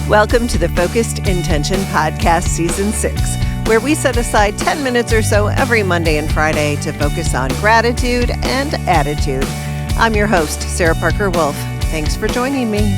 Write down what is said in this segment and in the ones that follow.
Welcome to the Focused Intention Podcast Season 6, where we set aside 10 minutes or so every Monday and Friday to focus on gratitude and attitude. I'm your host, Sarah Parker Wolf. Thanks for joining me.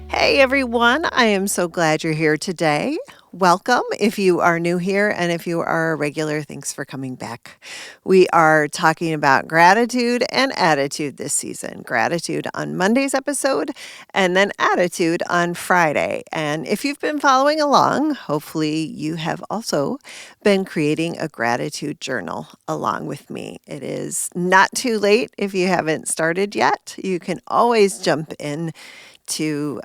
Hey everyone, I am so glad you're here today. Welcome if you are new here, and if you are a regular, thanks for coming back. We are talking about gratitude and attitude this season. Gratitude on Monday's episode, and then attitude on Friday. And if you've been following along, hopefully you have also been creating a gratitude journal along with me. It is not too late if you haven't started yet. You can always jump in to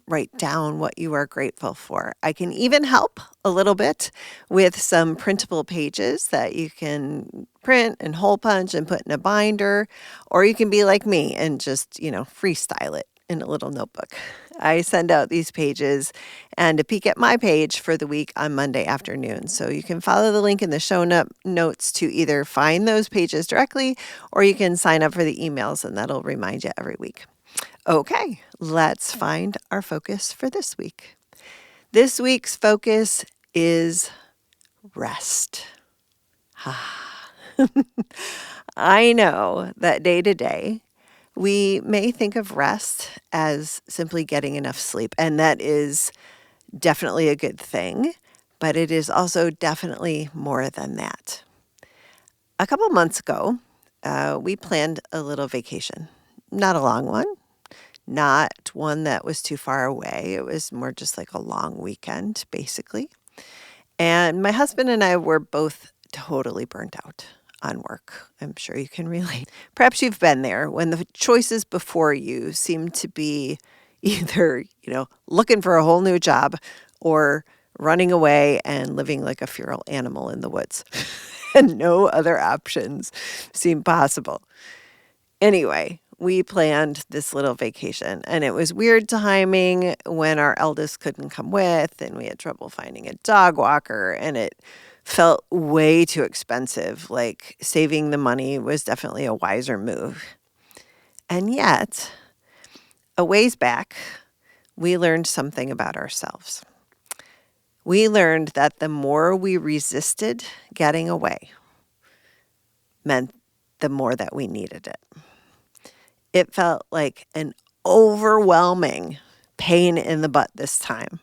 write down what you are grateful for. I can even help a little bit with some printable pages that you can print and hole punch and put in a binder, or you can be like me and just, freestyle it in a little notebook. I send out these pages and a peek at my page for the week on Monday afternoon. So you can follow the link in the show notes to either find those pages directly, or you can sign up for the emails and that'll remind you every week. Okay, let's find our focus for this week. This week's focus is rest. I know that day to day, we may think of rest as simply getting enough sleep, and that is definitely a good thing, but it is also definitely more than that. A couple months ago, we planned a little vacation, not a long one. Not one that was too far away. It was more just like a long weekend, basically. And my husband and I were both totally burnt out on work. I'm sure you can relate. Perhaps you've been there when the choices before you seem to be either, looking for a whole new job or running away and living like a feral animal in the woods. And no other options seem possible. Anyway, we planned this little vacation, and it was weird timing when our eldest couldn't come with, and we had trouble finding a dog walker, and it felt way too expensive. Like saving the money was definitely a wiser move. And yet, a ways back, we learned something about ourselves. We learned that the more we resisted getting away meant the more that we needed it. It felt like an overwhelming pain in the butt this time.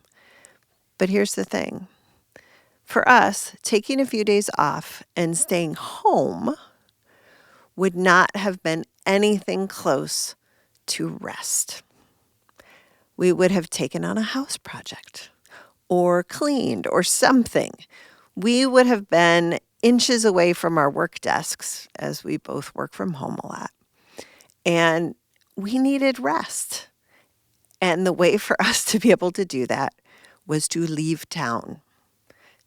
But here's the thing. For us, taking a few days off and staying home would not have been anything close to rest. We would have taken on a house project or cleaned or something. We would have been inches away from our work desks, as we both work from home a lot. And we needed rest. And the way for us to be able to do that was to leave town.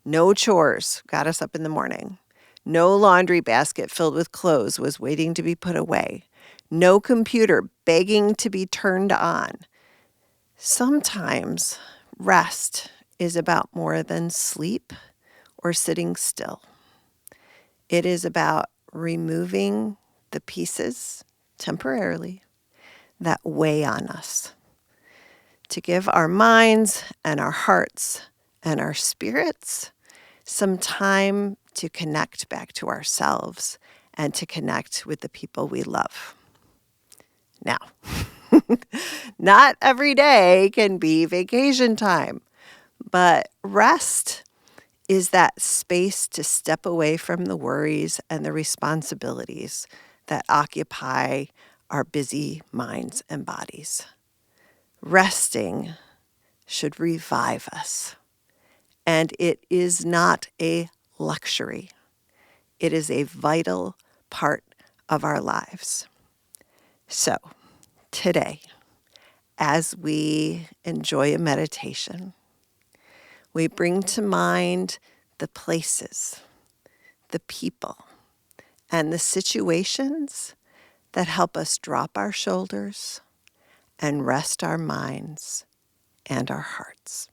No chores got us up in the morning. No laundry basket filled with clothes was waiting to be put away. No computer begging to be turned on. Sometimes rest is about more than sleep or sitting still. It is about removing the pieces temporarily that weigh on us, to give our minds and our hearts and our spirits some time to connect back to ourselves and to connect with the people we love. Now, not every day can be vacation time, but rest is that space to step away from the worries and the responsibilities that occupy our busy minds and bodies. Resting should revive us, and it is not a luxury. It is a vital part of our lives. So, today, as we enjoy a meditation, we bring to mind the places, the people, and the situations that help us drop our shoulders and rest our minds and our hearts.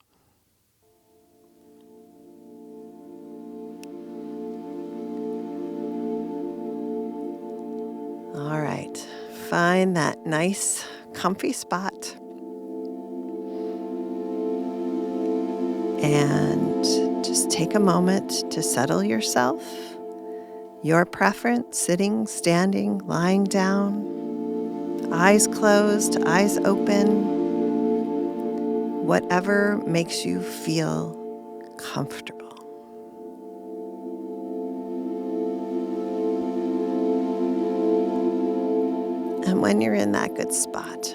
All right, find that nice, comfy spot and just take a moment to settle yourself. Your preference, sitting, standing, lying down, eyes closed, eyes open, whatever makes you feel comfortable. And when you're in that good spot,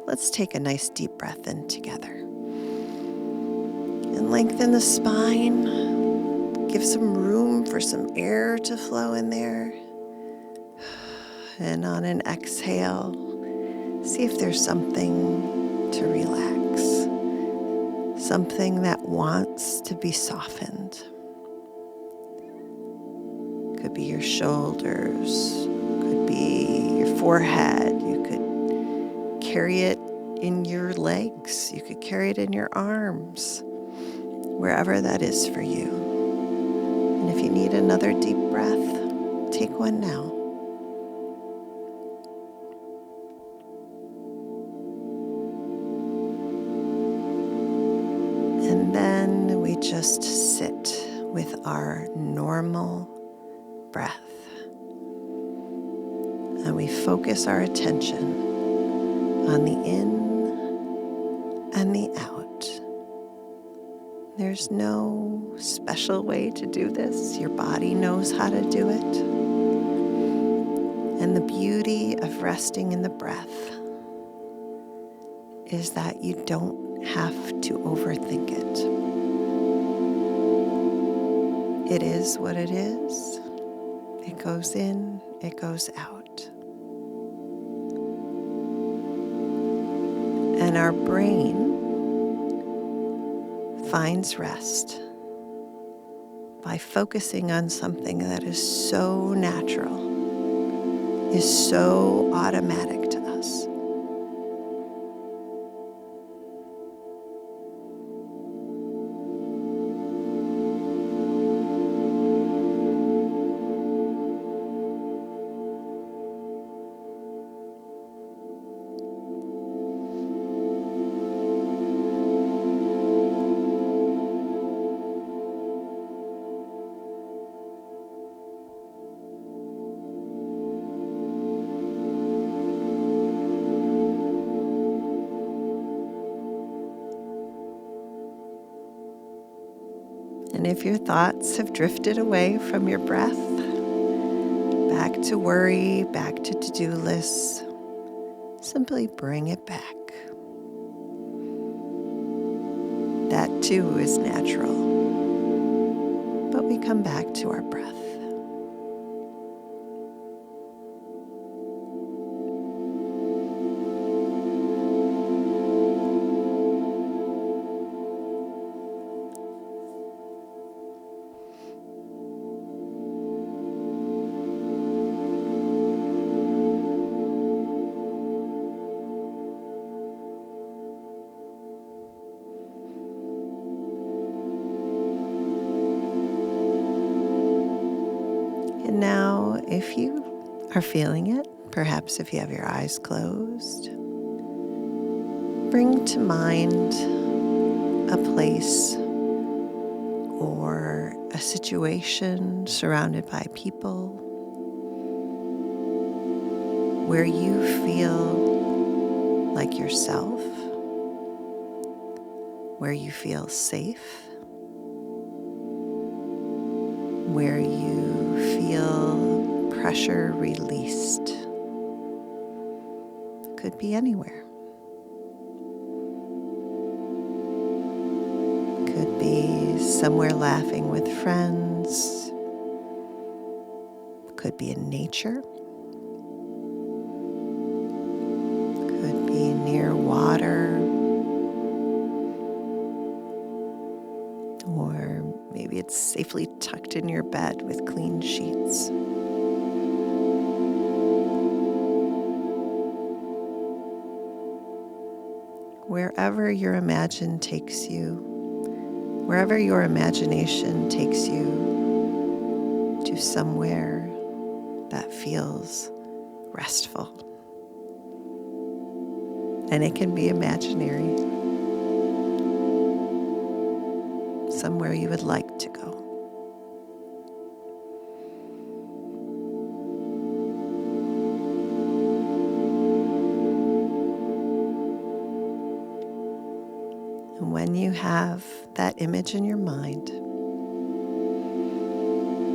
let's take a nice deep breath in together. And lengthen the spine. Give some room for some air to flow in there. And on an exhale, see if there's something to relax. Something that wants to be softened. Could be your shoulders, could be your forehead. You could carry it in your legs. You could carry it in your arms, wherever that is for you. And if you need another deep breath, take one now. And then we just sit with our normal breath. And we focus our attention on the in and the out. There's no special way to do this. Your body knows how to do it. And the beauty of resting in the breath is that you don't have to overthink it. It is what it is. It goes in, it goes out. And our brain finds rest by focusing on something that is so natural, is so automatic to us. And if your thoughts have drifted away from your breath, back to worry, back to to-do lists, simply bring it back. That too is natural, but we come back to our breath. And now, if you are feeling it, perhaps if you have your eyes closed, bring to mind a place or a situation surrounded by people where you feel like yourself, where you feel safe, where you feel pressure released. Could be anywhere. Could be somewhere laughing with friends. Could be in nature. Could be near water. Or maybe it's safely tucked in your bed with clean sheets. Wherever your imagination takes you to somewhere that feels restful. And it can be imaginary, somewhere you would like to go. And when you have that image in your mind,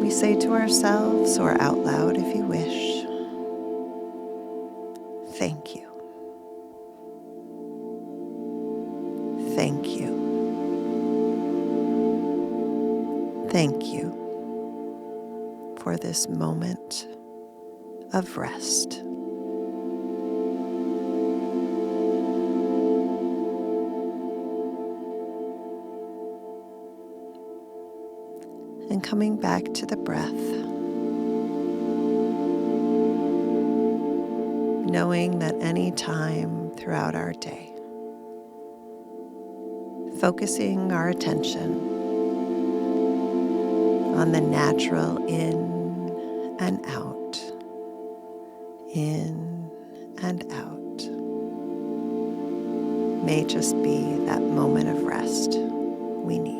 we say to ourselves, or out loud if you wish, thank you. Thank you. Thank you for this moment of rest. And coming back to the breath, knowing that any time throughout our day, focusing our attention on the natural in and out, in and out, may just be that moment of rest we need.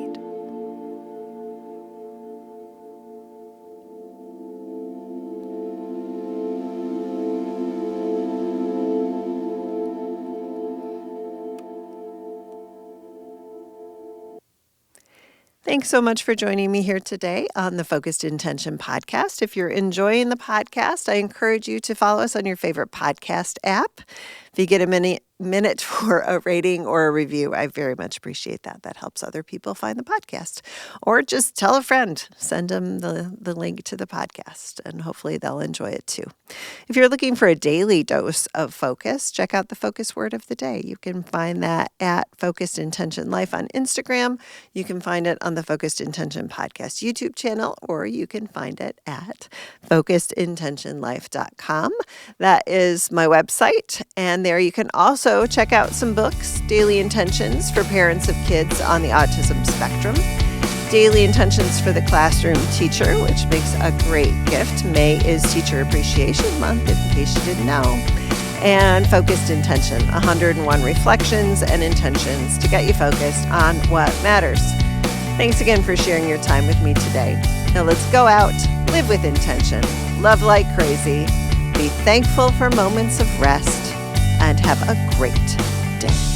Thanks so much for joining me here today on the Focused Intention podcast. If you're enjoying the podcast, I encourage you to follow us on your favorite podcast app. If you get a minute for a rating or a review, I very much appreciate that. That helps other people find the podcast. Or just tell a friend, send them the link to the podcast, and hopefully they'll enjoy it too. If you're looking for a daily dose of focus, check out the focus word of the day. You can find that at Focused Intention Life on Instagram. You can find it on the Focused Intention Podcast YouTube channel, or you can find it at focusedintentionlife.com. That is my website, and there you can also check out some books, Daily Intentions for parents of kids on the autism spectrum, Daily Intentions for the classroom teacher, which makes a great gift. May is Teacher Appreciation Month, in case you didn't know. And Focused Intention, 101 reflections and intentions to get you focused on what matters. Thanks again for sharing your time with me today. Now let's go out, live with intention, love like crazy, be thankful for moments of rest, and have a great day.